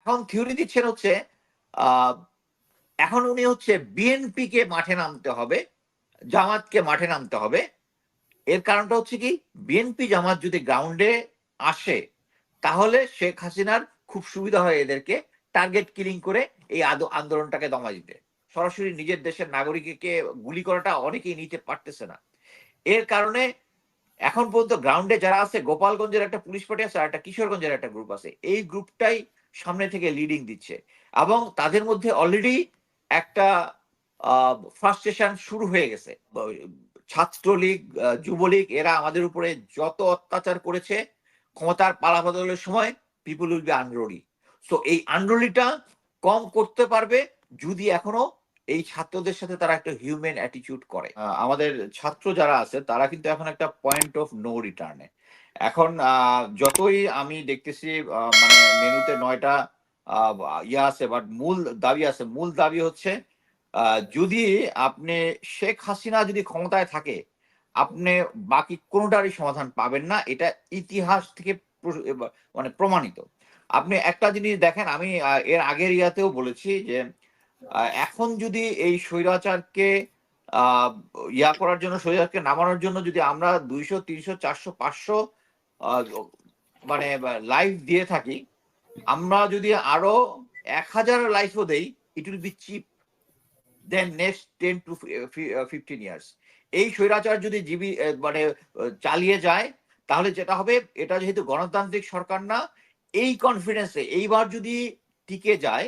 এখন থিওরি দিচ্ছেন হচ্ছে আহ, এখন উনি হচ্ছে বিএনপি কে মাঠে নামতে হবে, জামাতকে মাঠে নামতে হবে। এর কারণটা হচ্ছে কি, বিএনপি জামাত যদি গ্রাউন্ডে আসে তাহলে শেখ হাসিনার খুব সুবিধা হয় এদেরকে টার্গেট কিলিং করে এই আন্দোলনটাকে দমা দিতে। সরাসরি নিজের দেশের নাগরিককে গুলি করাটা অনেকেই নিতে পারতেছে না। এর কারণে এখন পর্যন্ত গ্রাউন্ডে যারা আছে, গোপালগঞ্জের একটা পুলিশ পার্টি আছে আর একটা কিশোরগঞ্জের একটা গ্রুপ আছে, এই গ্রুপটাই সামনে থেকে লিডিং দিচ্ছে এবং তাদের মধ্যে অলরেডি একটা ফ্রাস্ট্রেশন শুরু হয়ে গেছে। ছাত্রলীগ, যুবলীগ এরা আমাদের উপরে যত অত্যাচার করেছে ক্ষমতার পালাবদলের সময়, পিপুল উইল বি আনরোলি। সো এই আনরোলিটা কম করতে পারবে যদি এখনো এই ছাত্রদের সাথে তারা একটা হিউম্যান অ্যাটিটিউড করে। আমাদের ছাত্র যারা আছে তারা কিন্তু এখন একটা পয়েন্ট অফ নো রিটার্নে। এখন যতই আমি দেখতেছি মানে মেনুতে 9টা ইয়া আছে, বাট মূল দাবি আছে। মূল দাবি হচ্ছে যদি আপনি শেখ হাসিনা যদি ক্ষমতায় থাকে আপনি বাকি কোনোটারই সমাধান পাবেন না, এটা ইতিহাস থেকে মানে প্রমাণিত। আপনি একটা জিনিস দেখেন, আমি এর আগের ইয়াতেও বলেছি যে এখন যদি এই স্বৈরাচারকে আহ ইয়া করার জন্য, স্বৈরাচারকে নামানোর জন্য যদি আমরা 200, 300, 400, 500 মানে লাইফ দিয়ে থাকি, আমরা যদি আরো 1000 লাইফও দেই, it will be cheap then next 10 to 15 years. এই স্বৈরাচার যদি মানে চালিয়ে যায় তাহলে যেটা হবে, এটা যেহেতু গণতান্ত্রিক সরকার না, এই কনফিডেন্সে এইবার যদি টিকে যায়,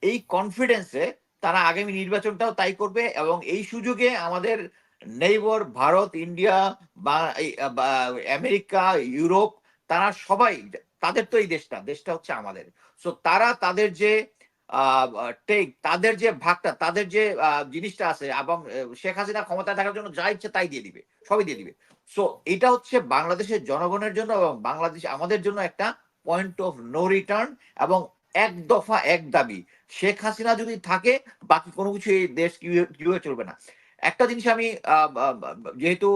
এই কনফিডেন্সে তারা আগামী নির্বাচনটাও তাই করবে এবং এই সুযোগে আমাদের নেইবর ভারত, ইন্ডিয়া বা আমেরিকা, ইউরোপ, তারা সবাই, তাদের তো এই দেশটা হচ্ছে আমাদের। সো তারা তাদের যে তাদের যে ভাগটা, তাদের যে জিনিসটা আছে এবং শেখ হাসিনা ক্ষমতায় থাকার জন্য যা ইচ্ছে তাই দিয়ে দিবে, সবই দিয়ে দিবে। সো এটা হচ্ছে বাংলাদেশের জনগণের জন্য এবং বাংলাদেশ আমাদের জন্য একটা পয়েন্ট অফ নো রিটার্ন এবং এক দফা এক দাবি। শেখ হাসিনা যদি থাকে বাকি কোনো কিছু এই দেশ কিভাবে চলবে না। একটা জিনিস আমি যেহেতু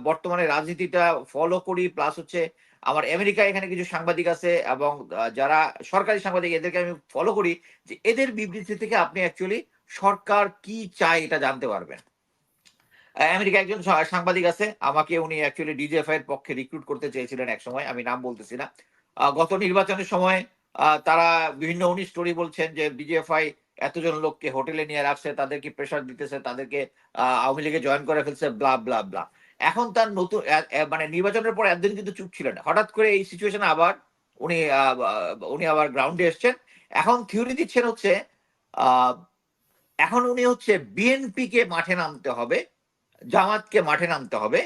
বর্তমানে রাজনীতিটা ফলো করি, প্লাস হচ্ছে আমার আমেরিকায় এখানে কিছু সাংবাদিক আছে এবং যারা সরকারি সাংবাদিক, এদেরকে আমি ফলো করি, যে এদের বিবৃতি থেকে আপনি অ্যাকচুয়ালি সরকার কি চায় এটা জানতে পারবেন। আমেরিকা একজন সাংবাদিক আছে, আমাকে উনি অ্যাকচুয়ালি ডিজিএফআই এর পক্ষে রিক্রুট করতে চেয়েছিলেন এক সময়, আমি নাম বলতেছি না। গত নির্বাচনের সময় তারা বিভিন্ন উনি স্টোরি বলছেন যে ডিজিএফআই এতজন লোককে হোটেলে নিয়ে রাখছে, তাদেরকে প্রেশার দিতেছে, তাদেরকে আওয়ামী লীগে জয়েন করে ফেলছে, ব্লা ব্লা ব্লা। এখন তার নতুন মানে নির্বাচনের পর একদিন কিন্তু চুপ ছিলেন, হঠাৎ করে এই সিচুয়েশনে আবার উনি উনি আবার গ্রাউন্ডে এসছেন। এখন থিওরি দিচ্ছেন হচ্ছে আহ এখন উনি হচ্ছে বিএনপি কে মাঠে নামতে হবে, জামাতকে মাঠে নামতে হবে।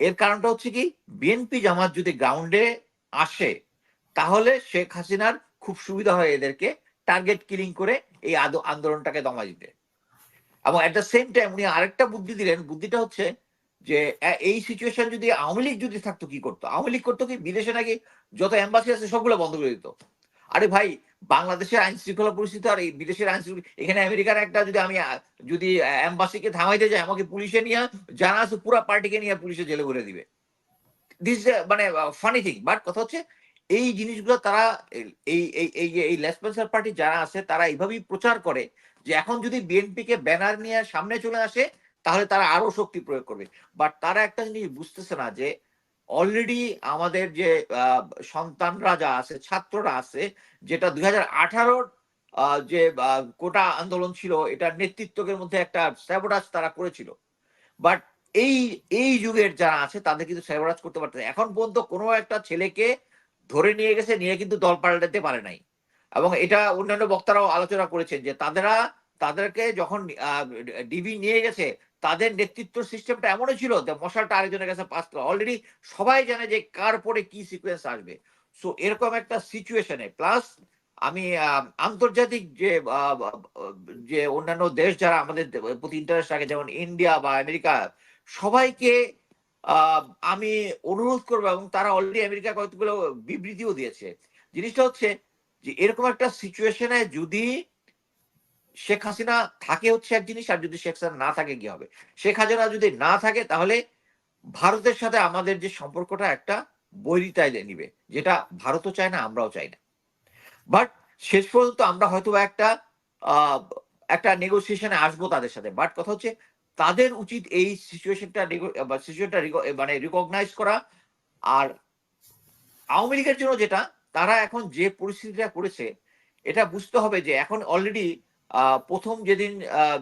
এর কারণটা হচ্ছে কি, বিএনপি জামাত যদি গ্রাউন্ডে আসে তাহলে শেখ হাসিনার খুব সুবিধা হয় এদেরকে টার্গেট কিলিং করে এই আন্দোলনটাকে দমা দিতে। এবং এট দ্য সেম টাইম উনি আরেকটা বুদ্ধি দিলেন, বুদ্ধিটা হচ্ছে যে এই সিচুয়েশন যদি আওয়ামী লীগ যদি থাকতো কি করতো, আওয়ামী লীগ করতো কি, বিদেশে নাকি যত এম্বাসি আছে সবগুলো বন্ধ করে দিত। আরে ভাই, বাংলাদেশের আইন শৃঙ্খলা পরিস্থিতি আর এই বিদেশের আইন শৃঙ্খলা, এখানে আমেরিকার একটা যদি আমি যদি এম্বাসিকে থামাইতে যাই, আমাকে পুলিশে নিয়ে জানা আছে পুরো পার্টিকে নিয়ে পুলিশে জেলে ভরে দিবে। দিস মানে ফানি থিং, বাট কথা হচ্ছে এই জিনিসগুলো তারা এই এই এই এই লেসপেন্সার পার্টি যারা আছে তারা এইভাবেই প্রচার করে যে এখন যদি বিএনপি কে ব্যানার নিয়ে সামনে চলে আসে তাহলে তারা আরো শক্তি প্রয়োগ করবে। বাট তারা একটা জিনিস বুঝতেছে না যে অলরেডি আমাদের যে সন্তানরা যা আছে, ছাত্ররা আছে, যেটা 2018 যে কোটা আন্দোলন ছিল, এটার নেতৃত্বের মধ্যে একটা স্যাবোটাজ তারা করেছিল। বাট এই এই যুগের যারা আছে তাদের কিন্তু সেবারাজ করতে পারতেছে। এখন পর্যন্ত কোনো একটা ছেলেকে ধরে নিয়ে গেছে, নিয়ে কিন্তু দল পাল্টাতে পারে নাই। এবং এটা অন্যান্য বক্তারাও আলোচনা করেছেন যে তাদেরকে যখন ডিবি নিয়ে গেছে, তাদের নেতৃত্ব সিস্টেমটা এমনই ছিল যে মশালটা আরেকজনের কাছে পাস করা, অলরেডি সবাই জানে যে কার পরে কি সিকোয়েন্স আসবে। সো এরকম একটা সিচুয়েশনে প্লাস আমি আন্তর্জাতিক যে যে অন্যান্য দেশ যারা আমাদের প্রতি ইন্টারেস্ট রাখে, যেমন ইন্ডিয়া বা আমেরিকা, সবাইকে আমি অনুরোধ করবো, এবং তারা অলরেডি আমেরিকা কতগুলো বিবৃতিও দিয়েছে। জিনিসটা হচ্ছে যে এরকম একটা সিচুয়েশনে যদি শেখ হাসিনা থাকে হচ্ছে এক জিনিস, আর যদি শেখ হাসিনা না থাকে কি হবে। শেখ হাসিনা যদি না থাকে তাহলে ভারতের সাথে আমাদের যে সম্পর্কটা একটা বৈরিতায় নিবে, যেটা ভারতও চায় না, আমরাও চাই না। বাট শেষ পর্যন্ত আমরা হয়তো একটা একটা নেগোসিয়েশনে আসবো তাদের সাথে, বাট কথা হচ্ছে তাদের উচিত এই সিচুয়েশনটা মানে রিকগনাইজ করা। আর আওয়ামী লীগের জন্য যেটা, তারা এখন যে পরিস্থিতিটা করেছে এটা বুঝতে হবে যে এখন অলরেডি প্রথম যেদিন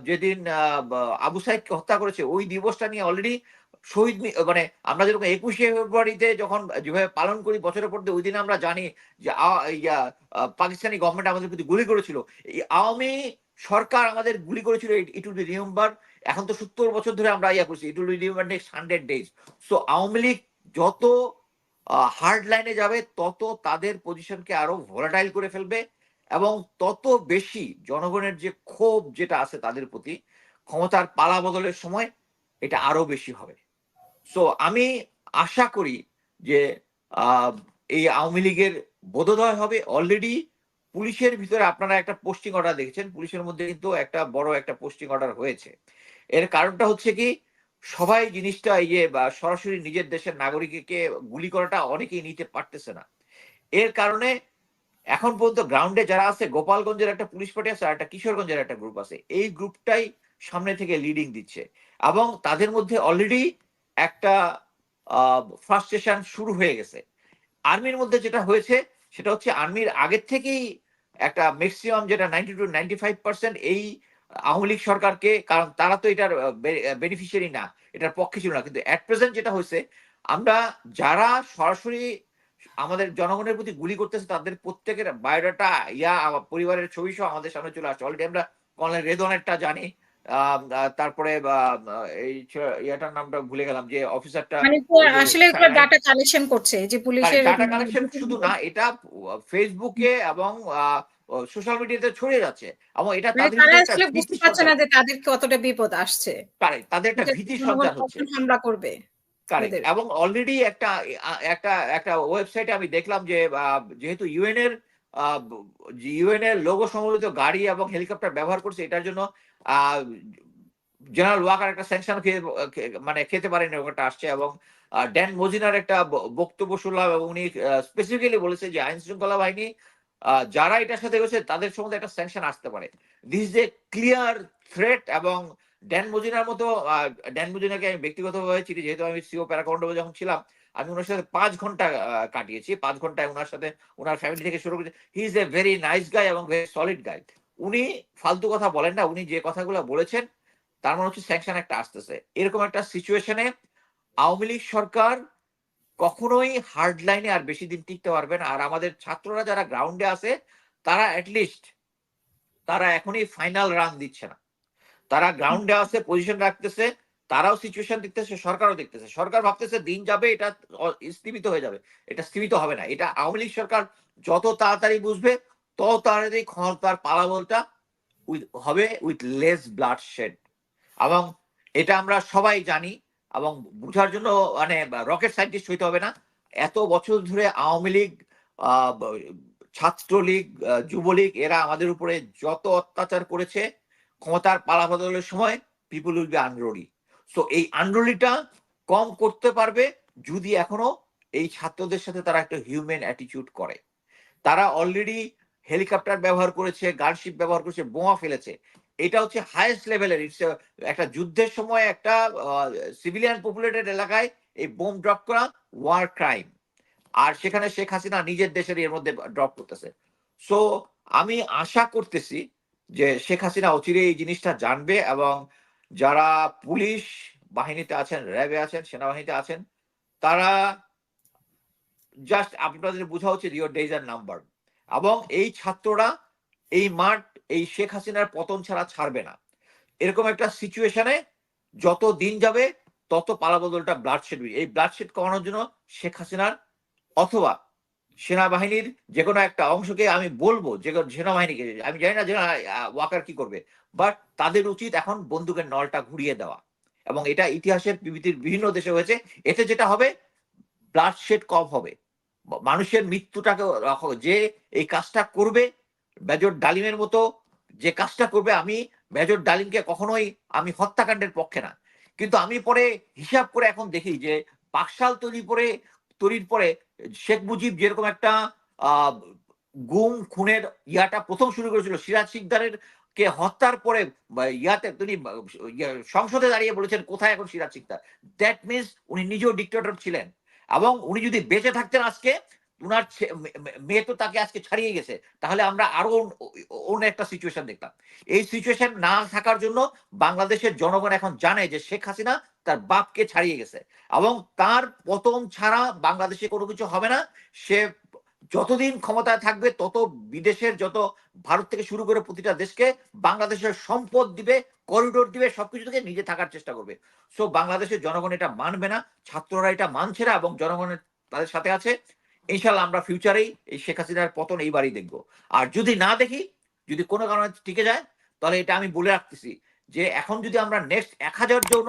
যেদিন আবু সাইদকে হত্যা করেছে ওই দিবসটা নিয়ে অলরেডি মানে আমরা যেরকম 21শে ফেব্রুয়ারিতে যখন যেভাবে পালন করি বছরের পর ওই দিন আমরা জানি যে পাকিস্তানি গভর্নমেন্ট আমাদের প্রতি গুলি করেছিল, এই আওয়ামী সরকার আমাদের গুলি করেছিল, ইট উইল বি রিমেম্বার। এখন তো 70 বছর ধরে আমরা করছি, ইট will B remember next 100 days। So Awami League যত হার্ড লাইনে যাবে তত তাদের পজিশনকে আরো ভোলাটাইল করে ফেলবে, এবং তত বেশি জনগণের যে ক্ষোভ যেটা আছে তাদের প্রতি ক্ষমতার পালা বদলের সময় এটা আরো বেশি হবে। সো আমি আশা করি যে এই আওয়ামী লীগের বোধোদয় হবে। অলরেডি পুলিশের ভিতরে আপনারা একটা পোস্টিং অর্ডার দেখেছেন, পুলিশের মধ্যে কিন্তু একটা বড় একটা পোস্টিং অর্ডার হয়েছে। এর কারণটা হচ্ছে কি, সবাই জিনিসটা বা সরাসরি নিজের দেশের নাগরিককে গুলি করাটা অনেকেই নিতে পারতেছে না। এর কারণে এখন পর্যন্ত গ্রাউন্ডে যারা আছে, গোপালগঞ্জের একটা পুলিশ পার্টি আছে আর একটা কিশোরগঞ্জের একটা গ্রুপ আছে, এই গ্রুপটাই সামনে থেকে লিডিং দিচ্ছে, এবং তাদের মধ্যে অলরেডি একটা ফ্রাস্ট্রেশন শুরু হয়ে গেছে। আর্মির মধ্যে যেটা হয়েছে সেটা হচ্ছে আর্মির আগের থেকেই একটা ম্যাক্সিমাম যেটা 90 to 95% এই আওয়ামী লীগ সরকারকে, কারণ তারা তো এটার বেনিফিশিয়ারি না, এটার পক্ষে ছিল না, কিন্তু এট প্রেজেন্ট যেটা হয়েছে, আমরা যারা সরাসরি আমাদের জনগণের প্রতি গুলি করতেছে তাদের প্রত্যেকের বায়োডাটা পরিবারের ছবি সহ আমাদের সামনে চলে আসছে। অলরেডি আমরা কর্নেল রেদওয়ানেরটা জানি, তারপরে এই ইয়াটার নামটা ভুলে গেলাম, যে অফিসারটা মানে আসলে এগুলো ডাটা কালেকশন করছে যে পুলিশের ডাটা কালেকশন শুধু না, এটা ফেসবুকে এবং সোশ্যাল মিডিয়াতে ছড়িয়ে যাচ্ছে, এবং এটা মানে তাদের তারা ভিতরে একটা আসলে ভীতি বুঝতে পারছে না সঞ্চার, যে তাদের কতটা বিপদ আসছে, তাদের একটা যে ভীতি জনগণ সঞ্চার হচ্ছে। কখন হামলা করবে কারেক্ট। ওদের। এবং অলরেডি একটা একটা একটা ওয়েবসাইটে আমি দেখলাম যে যেহেতু ইউএন এর লোগো সম্বলিত গাড়ি এবং হেলিকপ্টার ব্যবহার করছে, এটার জন্য জেনারেল ওয়াকার একটা স্যাংশন মানে খেতে পারেন একটা আসছে, এবং ড্যান মজিনার একটা বক্তব্য শুনলাম, এবং উনি স্পেসিফিক্যালি বলেছে যে আইন শৃঙ্খলা বাহিনী যারা এটার সাথে গেছে তাদের সম্বন্ধে একটা স্যাংশন আসতে পারে। This is a clear threat. এবং ড্যান মজিনার মতো, ড্যান মজিনাকে আমি ব্যক্তিগতভাবে চিনি, যেহেতু আমি সিও প্যারাকমান্ডো যখন ছিলাম আমি ওনার সাথে 5 ঘন্টা কাটিয়েছি। 5 ঘন্টায় ওনার সাথে ওনার ফ্যামিলি থেকে শুরু করে, he is a very nice guy এবং ভেরি সলিড গাই। উনি ফালতু কথা বলেন না, উনি যে কথাগুলো বলেছেন তার মানে হচ্ছে স্যাংশন একটা আসতেছে। এরকম একটা সিচুয়েশনে আওয়ামী লীগ সরকার কখনোই হার্ড লাইনে আর বেশি দিন টিকতে পারবে না। আর আমাদের ছাত্ররা যারা গ্রাউন্ডে আছে তারা অ্যাটলিস্ট তারা এখনই ফাইনাল রান দিচ্ছে না, তারা গ্রাউন্ডে আছে, পজিশন রাখতেছে, তারাও সিচুয়েশন দেখতেছে, সরকারও দেখতেছে। সরকার ভাবতেছে দিন যাবে এটা স্থিমিত হয়ে যাবে, এটা স্থিমিত হবে না। এটা আওয়ামী লীগ সরকার যত তাড়াতাড়ি বুঝবে তত তাড়াতাড়ি ক্ষমতার পালাবলটা হবে উইথ লেস ব্লাড শেড। এবং এটা আমরা সবাই জানি, এবং বুঝার জন্য মানে রকেট সায়েন্টিস্ট হইতে হবে না। এত বছর ধরে আওয়ামী লীগ, ছাত্রলীগ, যুবলীগ এরা আমাদের উপরে যত অত্যাচার করেছে, ক্ষমতার পালা বদলের সময় পিপুল উইল বি আনরোলি। সো এই আনরোলিটা কম করতে পারবে যদি এখনো এই ছাত্রদের সাথে তারা একটা হিউম্যান অ্যাটিটিউড করে। তারা অলরেডি হেলিকপ্টার ব্যবহার করেছে, গানশিপ ব্যবহার করেছে, বোমা ফেলেছে। এটা হচ্ছে হাইয়েস্ট লেভেলের, একটা যুদ্ধের সময় একটা সিভিলিয়ান পপুলেটেড এলাকায় এই বোম ড্রপ করা ওয়ার ক্রাইম। আর সেখানে শেখ হাসিনা নিজের দেশের এর মধ্যে ড্রপ করতেছে। সো আমি আশা করতেছি যে শেখ হাসিনা অচিরে এই জিনিসটা জানবে, এবং যারা পুলিশ বাহিনীতে আছেন, র্যাবে আছেন, সেনাবাহিনীতে আছেন, তারা জাস্ট আপনাদের বোঝা উচিত ইওর ডেজ আর নাম্বার। এবং এই ছাত্ররা এই মাঠ এই শেখ হাসিনার পতন ছাড়া ছাড়বে না। এরকম একটা সিচুয়েশনে যত দিন যাবে তত পালাবদলটা ব্লাডশেড, এই ব্লাডশেড কমানোর জন্য শেখ হাসিনার অথবা সেনাবাহিনীর যে কোনো একটা অংশকে আমি বলবো, যে সেনাবাহিনীকে, আমি জানি না যে ওয়াকার কি করবে, বাট তাদের উচিত এখন বন্দুকের নলটা ঘুরিয়ে দেওয়া। এবং এটা ইতিহাসের পৃথিবীর বিভিন্ন দেশে হয়েছে। এতে যেটা হবে ব্লাডশেড কম হবে, মানুষের মৃত্যুটাকে যে এই কাজটা করবে মেজর ডালিমের মতো যে কাজটা করবে, আমি মেজর ডালিমকে কখনোই আমি হত্যাকাণ্ডের পক্ষে না, কিন্তু আমি পরে হিসাব করে এখন দেখি যে বাকশাল তৈরির পরে শেখ মুজিব যেরকম একটা গুম খুনের ইয়াটা প্রথম শুরু করেছিল সিরাজ শিকদারের কে হত্যার পরে ইয়াতে তিনি সংসদে দাঁড়িয়ে বলেছেন কোথায় এখন সিরাজ শিকদার। দ্যাট মিনস উনি নিজেও ডিক্টেটর ছিলেন, এবং উনি যদি বেঁচে থাকতেন আজকে, উনার মেয়ে তো তাকে আজকে ছাড়িয়ে গেছে, তাহলে আমরা আরো অন্য একটা সিচুয়েশন দেখতাম। এই সিচুয়েশন না থাকার জন্য বাংলাদেশের জনগণ এখন জানে যে শেখ হাসিনা তার বাপকে ছাড়িয়ে গেছে, এবং তার পতন ছাড়া বাংলাদেশে কোনো কিছু হবে না। সে যতদিন ক্ষমতায় থাকবে তত বিদেশের যত ভারত থেকে শুরু করে প্রতিটা দেশকে বাংলাদেশের সম্পদ দিবে, করিডোর দিবে, সবকিছু থেকে নিজে থাকার চেষ্টা করবে। সো বাংলাদেশের জনগণ এটা মানবে না, ছাত্ররা এটা মানছে না, এবং জনগণের তাদের সাথে আছে। ইনশাল্লাহ আমরা ফিউচারেই এই শেখ হাসিনার পতন এইবারই দেখবো। আর যদি না দেখি, যদি কোনো কারণে টিকে যায়, তাহলে এটা আমি বলে রাখতেছি যে এখন যদি আমরা নেক্সট 1000 জন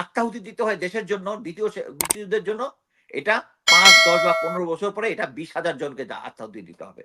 আত্মাহুতি দিতে হয় দেশের জন্য, দ্বিতীয় মুক্তিযুদ্ধের জন্য, এটা 5, 10 বা 15 বছর পরে এটা 20,000 জনকে আত্মাহুতি দিতে হবে।